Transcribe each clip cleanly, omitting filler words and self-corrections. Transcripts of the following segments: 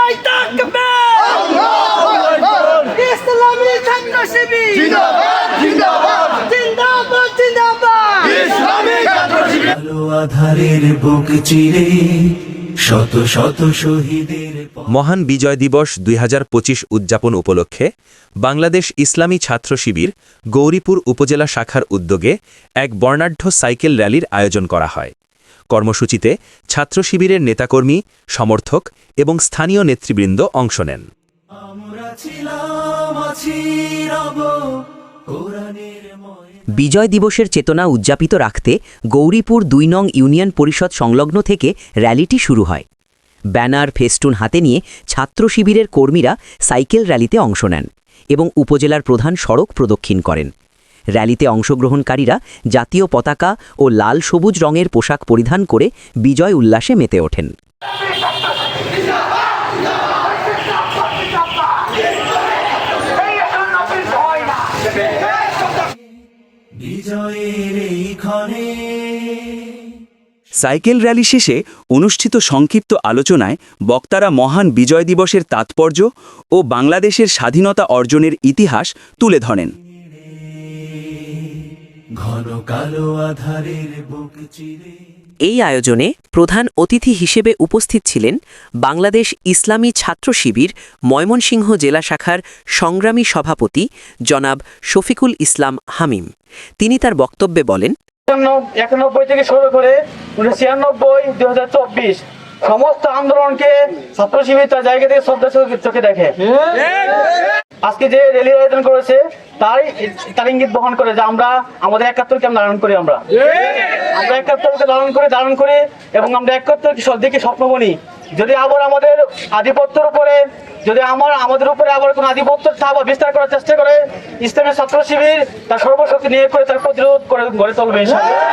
নারায়ে তাকবীর, ইসলামী ছাত্র শিবির জিন্দাবাদ জিন্দাবাদ জিন্দাবাদ জিন্দাবাদ। ইসলামী ছাত্র শিবির। আলো আধারের বুক চিরে শত শত শহীদের মহান বিজয় দিবস ২০২৫ উদযাপন উপলক্ষে বাংলাদেশ ইসলামী ছাত্র শিবির গৌরীপুর উপজেলা শাখার উদ্যোগে এক বর্ণাঢ্য সাইকেল র্যালির আয়োজন করা হয়। কর্মসূচিতে ছাত্র শিবিরের নেতাকর্মী, সমর্থক এবং স্থানীয় নেতৃবৃন্দ অংশ নেন। আমরা ছিলাম আছি রব কোরআনের বিজয় দিবসের চেতনা উদযাপিত রাখতে গৌরীপুর ২ নং ইউনিয়ন পরিষদ সংলগ্ন থেকে র্যালিটি শুরু হয়। ব্যানার, ফেস্টুন হাতে নিয়ে ছাত্র শিবিরের কর্মীরা সাইকেল র্যালিতে অংশ নেন এবং উপজেলার প্রধান সড়ক প্রদক্ষিণ করেন। র্যালিতে অংশগ্রহণকারীরা জাতীয় পতাকা ও লাল সবুজ রঙের পোশাক পরিধান করে বিজয় উল্লাসে মেতে ওঠেন। বিজয়ের এই ক্ষণে সাইকেল র্যালি শেষে অনুষ্ঠিত সংক্ষিপ্ত আলোচনায় বক্তারা মহান বিজয় দিবসের তাৎপর্য ও বাংলাদেশের স্বাধীনতা অর্জনের ইতিহাস তুলে ধরেন। ঘন কালো আধারের বুক চিরে এই আয়োজনে প্রধান অতিথি হিসেবে উপস্থিত ছিলেন বাংলাদেশ ইসলামী ছাত্র শিবির ময়মনসিংহ জেলা শাখার সংগ্রামী সভাপতি জনাব শফিকুল ইসলাম হামিম। তিনি তার বক্তব্যে বলেন, 91 থেকে শুরু করে 1996, 2024 সমস্ত আন্দোলনকে ছাত্র শিবির তার জায়গা থেকে শ্রদ্ধা চোখে দেখে। আজকে যে র্যালি আয়োজন করেছে তার ইঙ্গিত বহন করে যে আমরা আমাদের একাত্তরকে ধারণ করি, আমরা একাত্তরকে ধারণ করি এবং আমরা একাত্তরকে দিকে স্বপ্ন বনি। যদি আবার আমাদের আধিপত্যের উপরে আমাদের উপরে আবার কোন আধিপত্য থাবা বিস্তার করার চেষ্টা করে ইসলামী ছাত্র শিবির তার সর্বশক্তি নিয়ে করে তার প্রতিরোধ করে গড়ে তুলবে ইনশাআল্লাহ।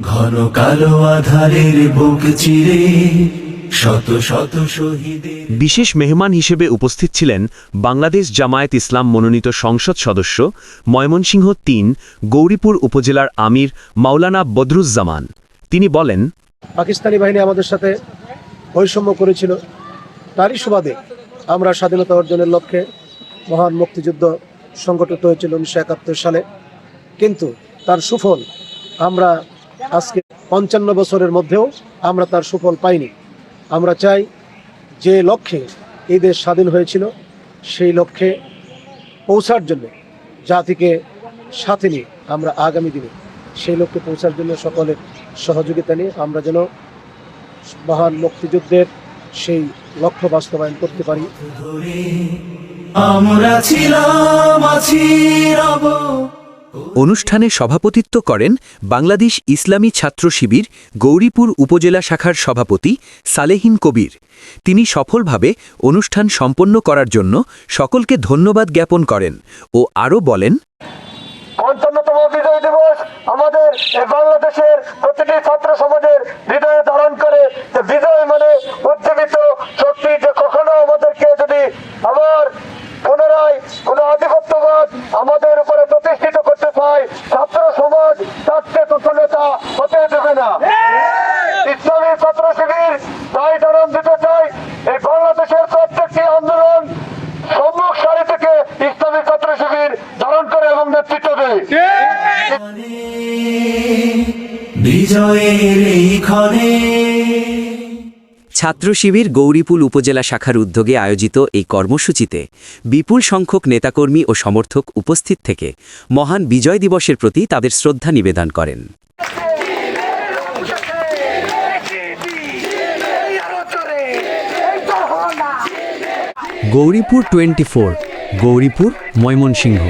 ঘন কালো আধারের বুক চিরে শত শত শহীদের বিশেষ মেহমান হিসেবে উপস্থিত ছিলেন বাংলাদেশ জামায়াত ইসলাম মনোনীত সংসদ সদস্য ময়মনসিংহ ৩ গৌরীপুর উপজেলার আমির মাওলানা বদরুজ্জামান। তিনি বলেন, পাকিস্তানি বাহিনী আমাদের সাথে বৈষম্য করেছিল, তারই সুবাদে আমরা স্বাধীনতা অর্জনের লক্ষ্যে মহান মুক্তিযুদ্ধ সংগঠিত হয়েছিল 1971 সালে। কিন্তু তার সুফল আমরা আজকে ৫৫ বছরের মধ্যেও আমরা তার সুফল পাইনি। আমরা চাই যে লক্ষ্যে এই দেশ স্বাধীন হয়েছিল সেই লক্ষ্যে পৌঁছার জন্য জাতিকে সাথে নিয়ে আমরা আগামী দিনে সেই লক্ষ্যে পৌঁছার জন্য সকলের সহযোগিতা নিয়ে আমরা যেন মহান মুক্তিযুদ্ধের সেই লক্ষ্য বাস্তবায়ন করতে পারি। আমরা ছিলাম আছি রব। অনুষ্ঠানে সভাপতিত্ব করেন বাংলাদেশ ইসলামী ছাত্র শিবির গৌরীপুর উপজেলা শাখার সভাপতি সালেহিন কবির। তিনি সফলভাবে অনুষ্ঠান সম্পন্ন করার জন্য সকলকে ধন্যবাদ জ্ঞাপন করেন ও আরও বলেন, ৫৫তম বিজয় দিবস আমাদের বাংলাদেশের প্রতিটি ছাত্র সমাজের হৃদয়ে ধারণ করে যে বিজয় মানে উজ্জীবিত শক্তি, যে কখনো আমাদেরকে যদি আবার পুনরায় কোন আধিপত্যবাদ আমাদের উপরে প্রতিষ্ঠিত করতে চায়, ছাত্র সমাজ তাকে কখনো তা হতে দেবে না। ইসলামী ছাত্র শিবির তাই জানান দিতে চাই, এই বাংলাদেশের প্রত্যেকটি আন্দোলন সম্মুখ সারি থেকে ইসলামী ছাত্র শিবির ধারণ করে এবং নেতৃত্ব দেয়। বিজয়ের এই ক্ষণে ছাত্র শিবির গৌরীপুর উপজেলা শাখার উদ্যোগে আয়োজিত এই কর্মসূচিতে বিপুল সংখ্যক নেতাকর্মী ও সমর্থক উপস্থিত থেকে মহান বিজয় দিবসের প্রতি তাদের শ্রদ্ধা নিবেদন করেন। গৌরীপুর 24, গৌরীপুর, ময়মনসিংহ।